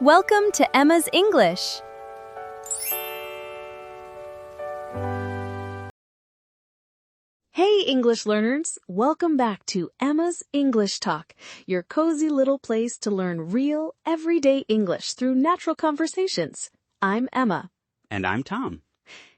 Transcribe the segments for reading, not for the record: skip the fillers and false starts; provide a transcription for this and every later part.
Welcome to Emma's English. Hey English learners, welcome back to Emma's English Talk, your cozy little place to learn real, everyday English through natural conversations. I'm Emma. And I'm Tom.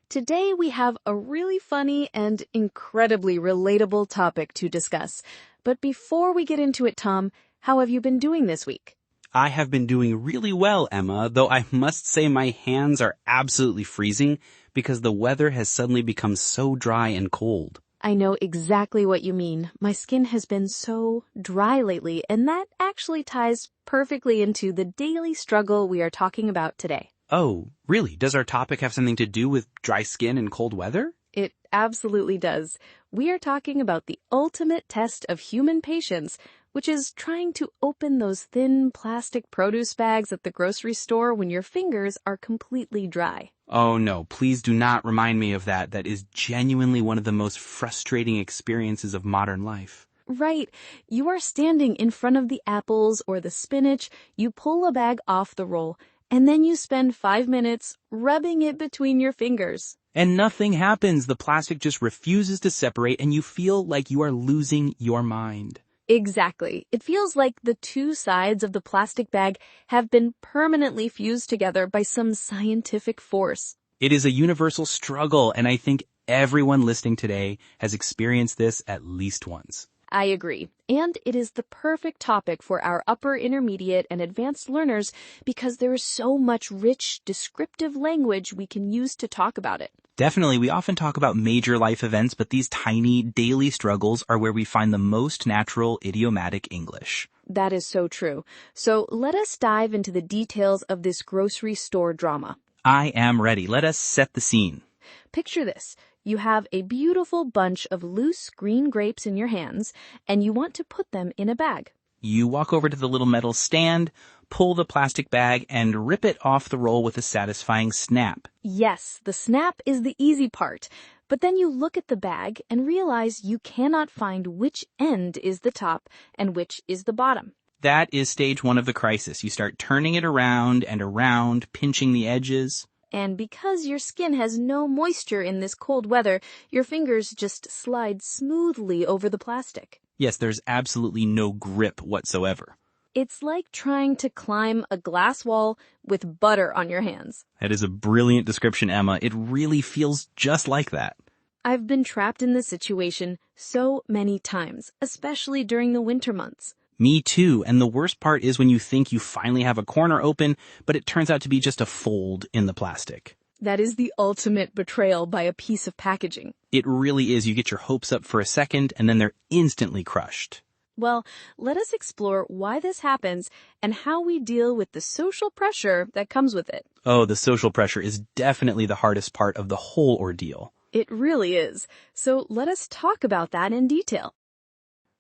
Today we have a really funny and incredibly relatable topic to discuss. But before we get into it, Tom, how have you been doing this week? I have been doing really well, Emma, though I must say my hands are absolutely freezing because the weather has suddenly become so dry and cold. I know exactly what you mean. My skin has been so dry lately, and that actually ties perfectly into the daily struggle we are talking about today. Oh, really? Does our topic have something to do with dry skin and cold weather? It absolutely does. We are talking about the ultimate test of human patience, which is trying to open those thin plastic produce bags at the grocery store when your fingers are completely dry. Oh no, please do not remind me of that. That is genuinely one of the most frustrating experiences of modern life. Right. You are standing in front of the apples or the spinach, you pull a bag off the roll, and then you spend 5 minutes rubbing it between your fingers. And nothing happens. The plastic just refuses to separate and you feel like you are losing your mind. Exactly. It feels like the two sides of the plastic bag have been permanently fused together by some scientific force. It is a universal struggle, and I think everyone listening today has experienced this at least once. I agree. And it is the perfect topic for our upper, intermediate, and advanced learners because there is so much rich, descriptive language we can use to talk about it. Definitely, we often talk about major life events, but these tiny, daily struggles are where we find the most natural, idiomatic English. That is so true. So let us dive into the details of this grocery store drama. I am ready. Let us set the scene. Picture this. You have a beautiful bunch of loose green grapes in your hands, and you want to put them in a bag. You walk over to the little metal stand, pull the plastic bag, and rip it off the roll with a satisfying snap. Yes, the snap is the easy part. But then you look at the bag and realize you cannot find which end is the top and which is the bottom. That is stage one of the crisis. You start turning it around and around, pinching the edges. And because your skin has no moisture in this cold weather, your fingers just slide smoothly over the plastic. Yes, there's absolutely no grip whatsoever. It's like trying to climb a glass wall with butter on your hands. That is a brilliant description, Emma. It really feels just like that. I've been trapped in this situation so many times, especially during the winter months. Me too, and the worst part is when you think you finally have a corner open, but it turns out to be just a fold in the plastic. That is the ultimate betrayal by a piece of packaging. It really is. You get your hopes up for a second, and then they're instantly crushed. Well, let us explore why this happens and how we deal with the social pressure that comes with it. Oh, the social pressure is definitely the hardest part of the whole ordeal. It really is. So let us talk about that in detail.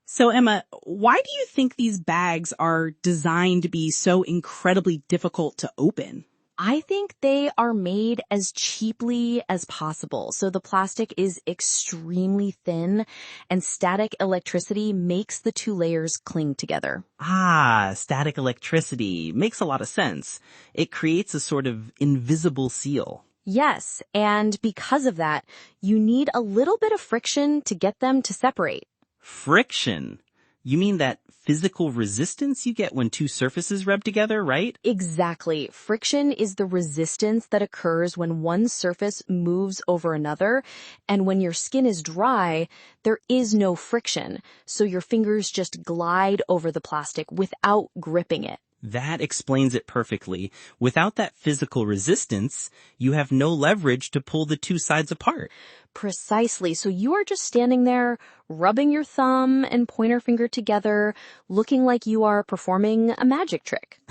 So Emma, why do you think these bags are designed to be so incredibly difficult to open? I think they are made as cheaply as possible. So the plastic is extremely thin and static electricity makes the two layers cling together. Ah, static electricity. Makes a lot of sense. It creates a sort of invisible seal. Yes, and because of that, you need a little bit of friction to get them to separate. Friction? You mean that physical resistance you get when two surfaces rub together, right? Exactly. Friction is the resistance that occurs when one surface moves over another, and when your skin is dry, there is no friction, so your fingers just glide over the plastic without gripping it. That explains it perfectly. Without that physical resistance, you have no leverage to pull the two sides apart. Precisely. So you are just standing there, rubbing your thumb and pointer finger together, looking like you are performing a magic trick.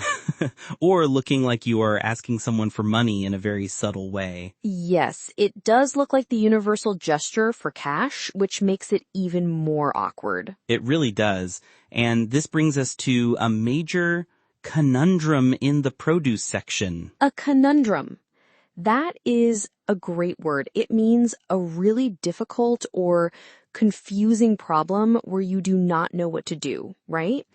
Or looking like you are asking someone for money in a very subtle way. Yes, it does look like the universal gesture for cash, which makes it even more awkward. It really does. And this brings us to a major conundrum in the produce section. A conundrum. That is a great word. It means a really difficult or confusing problem where you do not know what to do, right?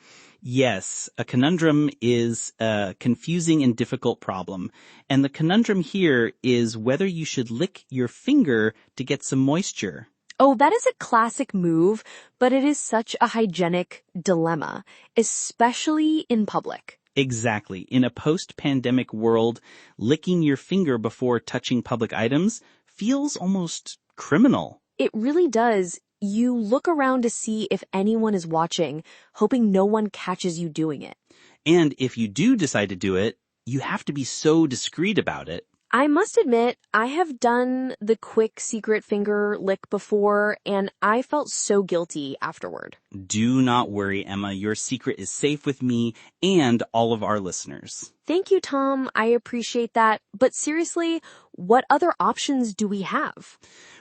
Yes, a conundrum is a confusing and difficult problem. And the conundrum here is whether you should lick your finger to get some moisture. Oh, that is a classic move, but it is such a hygienic dilemma, especially in public. Exactly. In a post-pandemic world, licking your finger before touching public items feels almost criminal. It really does. You look around to see if anyone is watching, hoping no one catches you doing it. And if you do decide to do it, you have to be so discreet about it. I must admit, I have done the quick secret finger lick before, and I felt so guilty afterward. Do not worry, Emma. Your secret is safe with me and all of our listeners. Thank you, Tom. I appreciate that. But seriously, what other options do we have?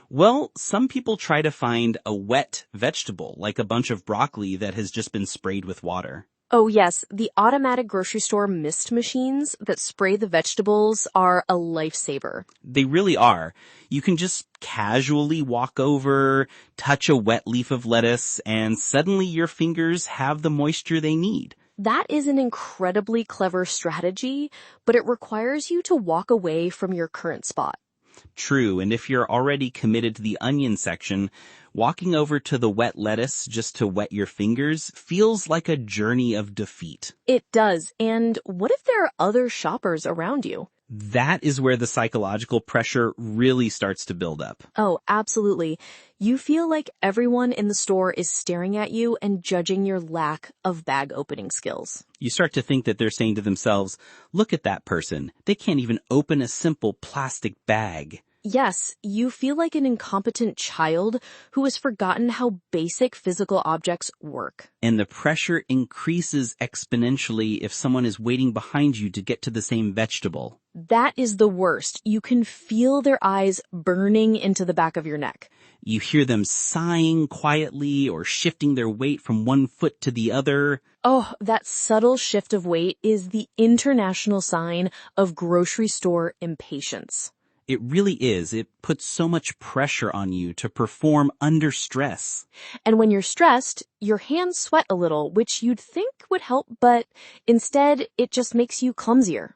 Well, some people try to find a wet vegetable, like a bunch of broccoli that has just been sprayed with water. Oh yes, the automatic grocery store mist machines that spray the vegetables are a lifesaver. They really are. You can just casually walk over, touch a wet leaf of lettuce, and suddenly your fingers have the moisture they need. That is an incredibly clever strategy, but it requires you to walk away from your current spot. True, and if you're already committed to the onion section, walking over to the wet lettuce just to wet your fingers feels like a journey of defeat. It does. And what if there are other shoppers around you? That is where the psychological pressure really starts to build up. Oh, absolutely. You feel like everyone in the store is staring at you and judging your lack of bag opening skills. You start to think that they're saying to themselves, look at that person. They can't even open a simple plastic bag. Yes, you feel like an incompetent child who has forgotten how basic physical objects work. And the pressure increases exponentially if someone is waiting behind you to get to the same vegetable. That is the worst. You can feel their eyes burning into the back of your neck. You hear them sighing quietly or shifting their weight from one foot to the other. Oh, that subtle shift of weight is the international sign of grocery store impatience. It really is. It puts so much pressure on you to perform under stress. And when you're stressed, your hands sweat a little, which you'd think would help, but instead it just makes you clumsier.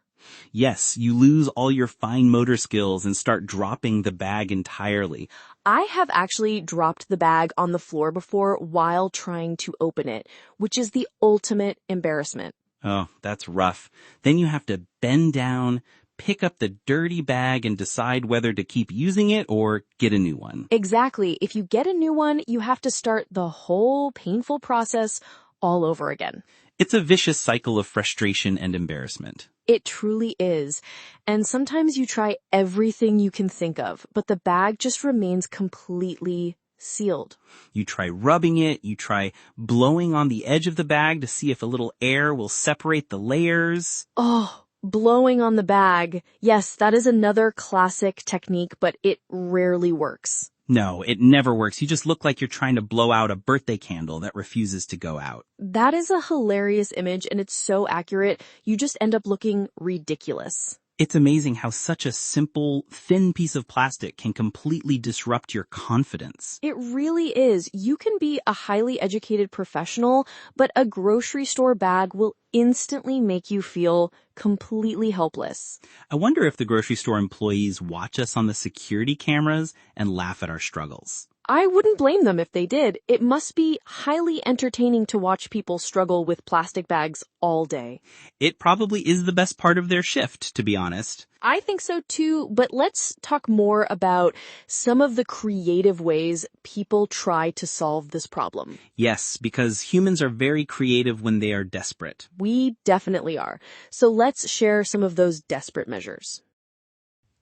Yes, you lose all your fine motor skills and start dropping the bag entirely. I have actually dropped the bag on the floor before while trying to open it, which is the ultimate embarrassment. Oh, that's rough. Then you have to bend down, pick up the dirty bag and decide whether to keep using it or get a new one. Exactly. If you get a new one, you have to start the whole painful process all over again. It's a vicious cycle of frustration and embarrassment. It truly is. And sometimes you try everything you can think of, but the bag just remains completely sealed. You try rubbing it, you try blowing on the edge of the bag to see if a little air will separate the layers. Oh, blowing on the bag. Yes, that is another classic technique, but it rarely works. No, it never works. You just look like you're trying to blow out a birthday candle that refuses to go out. That is a hilarious image, and it's so accurate, you just end up looking ridiculous. It's amazing how such a simple, thin piece of plastic can completely disrupt your confidence. It really is. You can be a highly educated professional, but a grocery store bag will instantly make you feel completely helpless. I wonder if the grocery store employees watch us on the security cameras and laugh at our struggles. I wouldn't blame them if they did. It must be highly entertaining to watch people struggle with plastic bags all day. It probably is the best part of their shift, to be honest. I think so too, but let's talk more about some of the creative ways people try to solve this problem. Yes, because humans are very creative when they are desperate. We definitely are. So let's share some of those desperate measures.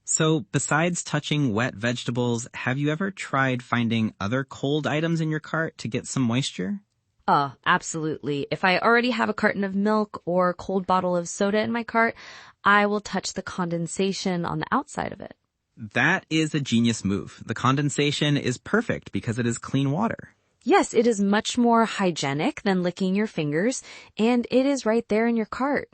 So, besides touching wet vegetables, have you ever tried finding other cold items in your cart to get some moisture? Oh, absolutely. If I already have a carton of milk or a cold bottle of soda in my cart, I will touch the condensation on the outside of it. That is a genius move. The condensation is perfect because it is clean water. Yes, it is much more hygienic than licking your fingers, and it is right there in your cart.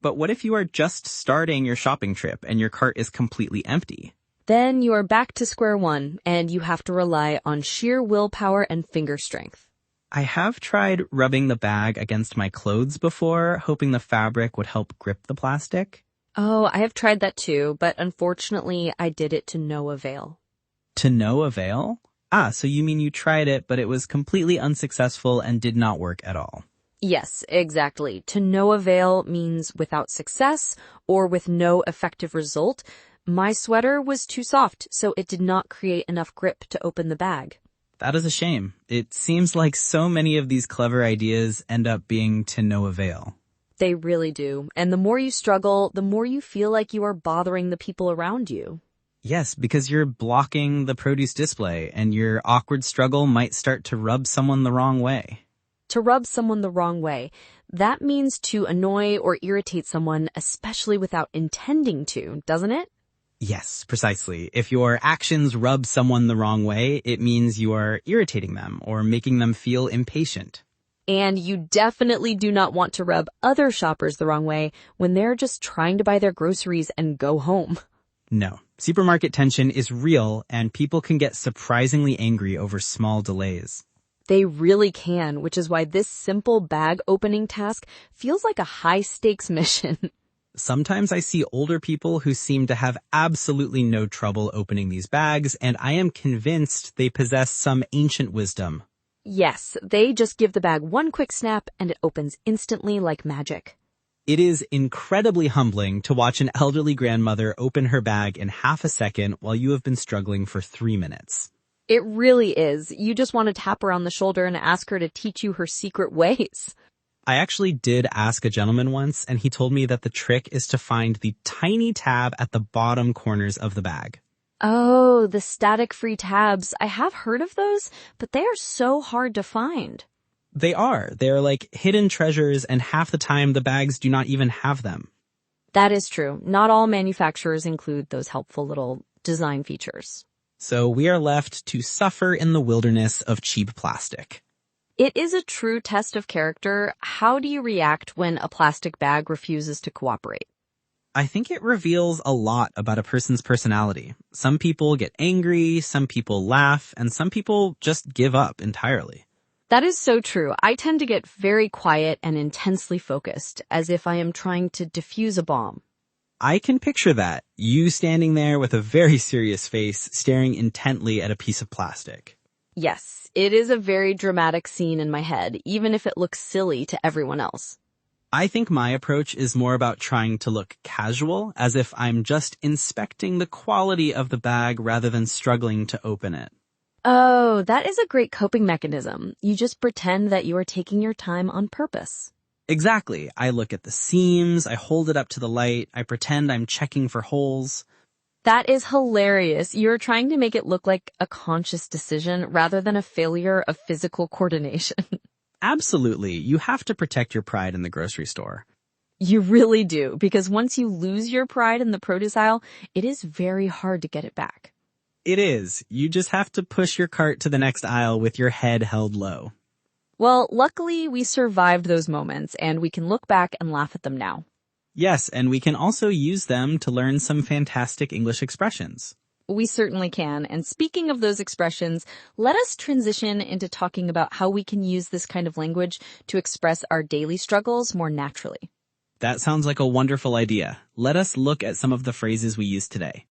But what if you are just starting your shopping trip and your cart is completely empty? Then you are back to square one, and you have to rely on sheer willpower and finger strength. I have tried rubbing the bag against my clothes before, hoping the fabric would help grip the plastic. Oh, I have tried that too, but unfortunately I did it to no avail. To no avail? Ah, so you mean you tried it, but it was completely unsuccessful and did not work at all. Yes, exactly. To no avail means without success or with no effective result. My sweater was too soft, so it did not create enough grip to open the bag. That is a shame. It seems like so many of these clever ideas end up being to no avail. They really do. And the more you struggle, the more you feel like you are bothering the people around you. Yes, because you're blocking the produce display, and your awkward struggle might start to rub someone the wrong way. To rub someone the wrong way, that means to annoy or irritate someone, especially without intending to, doesn't it? Yes, precisely. If your actions rub someone the wrong way, it means you are irritating them or making them feel impatient. And you definitely do not want to rub other shoppers the wrong way when they're just trying to buy their groceries and go home. No, supermarket tension is real, and people can get surprisingly angry over small delays. They really can, which is why this simple bag opening task feels like a high-stakes mission. Sometimes I see older people who seem to have absolutely no trouble opening these bags, and I am convinced they possess some ancient wisdom. Yes, they just give the bag one quick snap and it opens instantly like magic. It is incredibly humbling to watch an elderly grandmother open her bag in half a second while you have been struggling for 3 minutes. It really is. You just want to tap her on the shoulder and ask her to teach you her secret ways. I actually did ask a gentleman once, and he told me that the trick is to find the tiny tab at the bottom corners of the bag. Oh, the static-free tabs. I have heard of those, but they are so hard to find. They are. They're like hidden treasures, and half the time the bags do not even have them. That is true. Not all manufacturers include those helpful little design features. So we are left to suffer in the wilderness of cheap plastic. It is a true test of character. How do you react when a plastic bag refuses to cooperate? I think it reveals a lot about a person's personality. Some people get angry, some people laugh, and some people just give up entirely. That is so true. I tend to get very quiet and intensely focused, as if I am trying to defuse a bomb. I can picture that, you standing there with a very serious face, staring intently at a piece of plastic. Yes, it is a very dramatic scene in my head, even if it looks silly to everyone else. I think my approach is more about trying to look casual, as if I'm just inspecting the quality of the bag rather than struggling to open it. Oh, that is a great coping mechanism. You just pretend that you are taking your time on purpose. Exactly. I look at the seams, I hold it up to the light, I pretend I'm checking for holes. That is hilarious. You're trying to make it look like a conscious decision rather than a failure of physical coordination. Absolutely. You have to protect your pride in the grocery store. You really do, because once you lose your pride in the produce aisle, it is very hard to get it back. It is. You just have to push your cart to the next aisle with your head held low. Well, luckily we survived those moments and we can look back and laugh at them now. Yes, and we can also use them to learn some fantastic English expressions. We certainly can. And speaking of those expressions, let us transition into talking about how we can use this kind of language to express our daily struggles more naturally. That sounds like a wonderful idea. Let us look at some of the phrases we use today.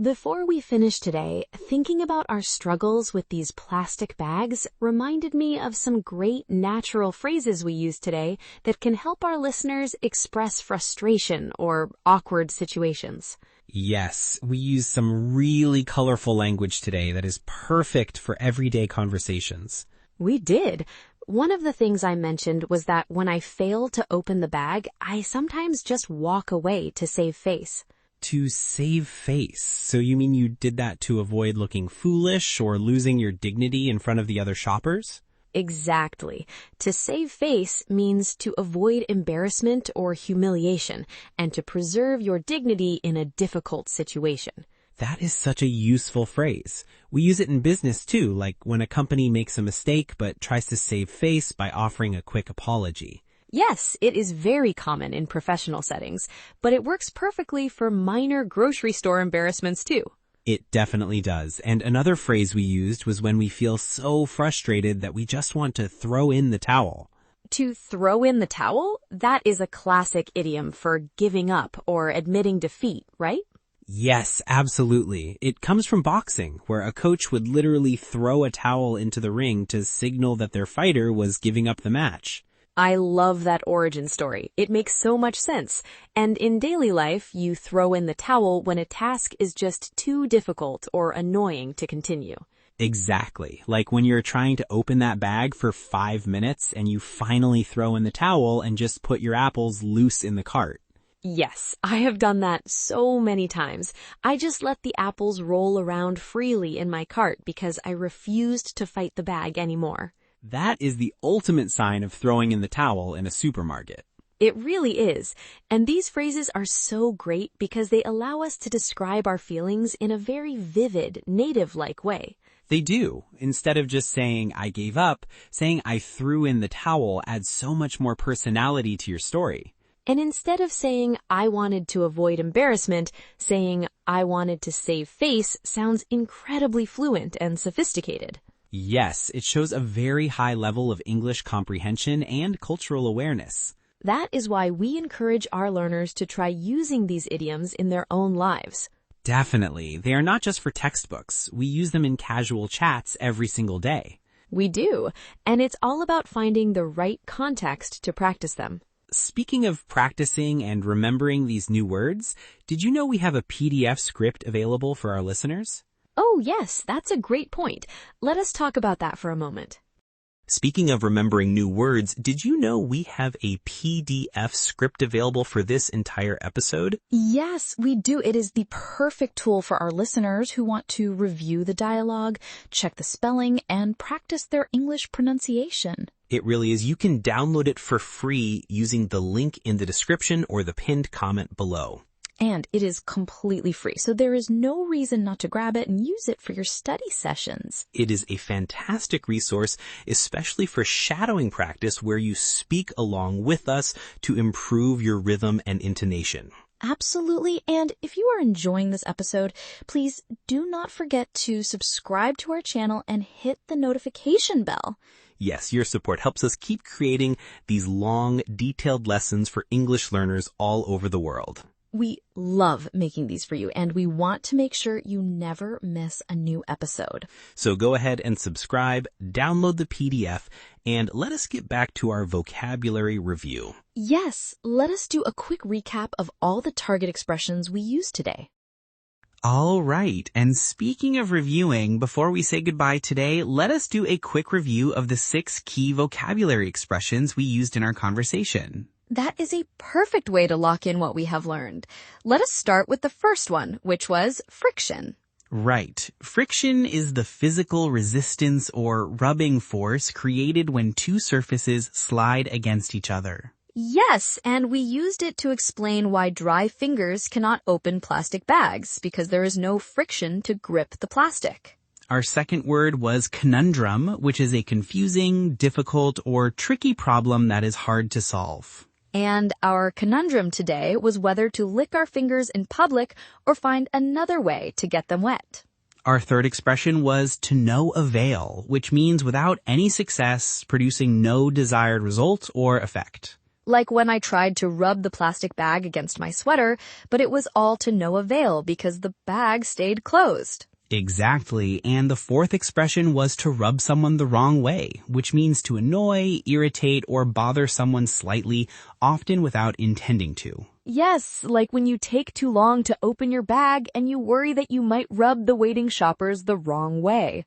Before we finish today, thinking about our struggles with these plastic bags reminded me of some great natural phrases we use today that can help our listeners express frustration or awkward situations. Yes, we use some really colorful language today that is perfect for everyday conversations. We did. One of the things I mentioned was that when I fail to open the bag, I sometimes just walk away to save face. To save face. So you mean you did that to avoid looking foolish or losing your dignity in front of the other shoppers? Exactly. To save face means to avoid embarrassment or humiliation and to preserve your dignity in a difficult situation. That is such a useful phrase. We use it in business too, like when a company makes a mistake but tries to save face by offering a quick apology. Yes, it is very common in professional settings, but it works perfectly for minor grocery store embarrassments too. It definitely does. And another phrase we used was when we feel so frustrated that we just want to throw in the towel. To throw in the towel? That is a classic idiom for giving up or admitting defeat, right? Yes, absolutely. It comes from boxing, where a coach would literally throw a towel into the ring to signal that their fighter was giving up the match. I love that origin story. It makes so much sense. And in daily life, you throw in the towel when a task is just too difficult or annoying to continue. Exactly. Like when you're trying to open that bag for 5 minutes and you finally throw in the towel and just put your apples loose in the cart. Yes, I have done that so many times. I just let the apples roll around freely in my cart because I refused to fight the bag anymore. That is the ultimate sign of throwing in the towel in a supermarket. It really is. And these phrases are so great because they allow us to describe our feelings in a very vivid, native-like way. They do. Instead of just saying, I gave up, saying I threw in the towel adds so much more personality to your story. And instead of saying, I wanted to avoid embarrassment, saying, I wanted to save face sounds incredibly fluent and sophisticated. Yes, it shows a very high level of English comprehension and cultural awareness. That is why we encourage our learners to try using these idioms in their own lives. Definitely. They are not just for textbooks. We use them in casual chats every single day. We do, and it's all about finding the right context to practice them. Speaking of practicing and remembering these new words, did you know we have a PDF script available for our listeners? Oh, yes, that's a great point. Let us talk about that for a moment. Speaking of remembering new words, did you know we have a PDF script available for this entire episode? Yes, we do. It is the perfect tool for our listeners who want to review the dialogue, check the spelling, and practice their English pronunciation. It really is. You can download it for free using the link in the description or the pinned comment below. And it is completely free, so there is no reason not to grab it and use it for your study sessions. It is a fantastic resource, especially for shadowing practice where you speak along with us to improve your rhythm and intonation. Absolutely. And if you are enjoying this episode, please do not forget to subscribe to our channel and hit the notification bell. Yes, your support helps us keep creating these long, detailed lessons for English learners all over the world. We love making these for you, and we want to make sure you never miss a new episode. So go ahead and subscribe, download the PDF, and let us get back to our vocabulary review. Yes, let us do a quick recap of all the target expressions we used today. All right. And speaking of reviewing, before we say goodbye today, let us do a quick review of the 6 key vocabulary expressions we used in our conversation. That is a perfect way to lock in what we have learned. Let us start with the first one, which was friction. Right. Friction is the physical resistance or rubbing force created when two surfaces slide against each other. Yes, and we used it to explain why dry fingers cannot open plastic bags because there is no friction to grip the plastic. Our second word was conundrum, which is a confusing, difficult, or tricky problem that is hard to solve. And our conundrum today was whether to lick our fingers in public or find another way to get them wet. Our third expression was to no avail, which means without any success, producing no desired result or effect. Like when I tried to rub the plastic bag against my sweater, but it was all to no avail because the bag stayed closed. Exactly. And the fourth expression was to rub someone the wrong way, which means to annoy, irritate, or bother someone slightly, often without intending to. Yes, like when you take too long to open your bag and you worry that you might rub the waiting shoppers the wrong way.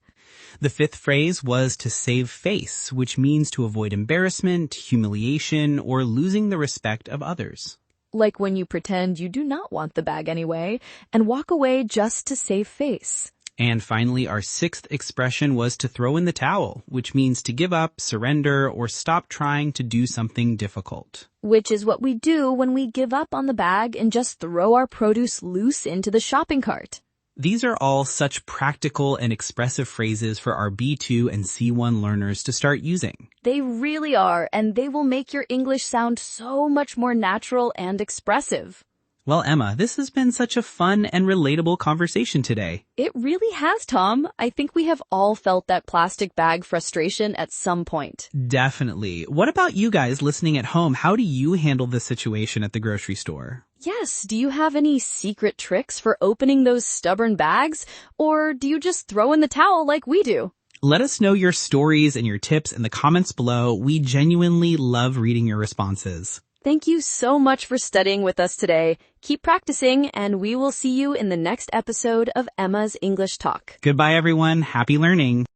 The fifth phrase was to save face, which means to avoid embarrassment, humiliation, or losing the respect of others. Like when you pretend you do not want the bag anyway and walk away just to save face. And finally, our sixth expression was to throw in the towel, which means to give up, surrender, or stop trying to do something difficult. Which is what we do when we give up on the bag and just throw our produce loose into the shopping cart. These are all such practical and expressive phrases for our B2 and C1 learners to start using. They really are, and they will make your English sound so much more natural and expressive. Well, Emma, this has been such a fun and relatable conversation today. It really has, Tom. I think we have all felt that plastic bag frustration at some point. Definitely. What about you guys listening at home? How do you handle this situation at the grocery store? Yes, do you have any secret tricks for opening those stubborn bags? Or do you just throw in the towel like we do? Let us know your stories and your tips in the comments below. We genuinely love reading your responses. Thank you so much for studying with us today. Keep practicing, and we will see you in the next episode of Emma's English Talk. Goodbye, everyone. Happy learning.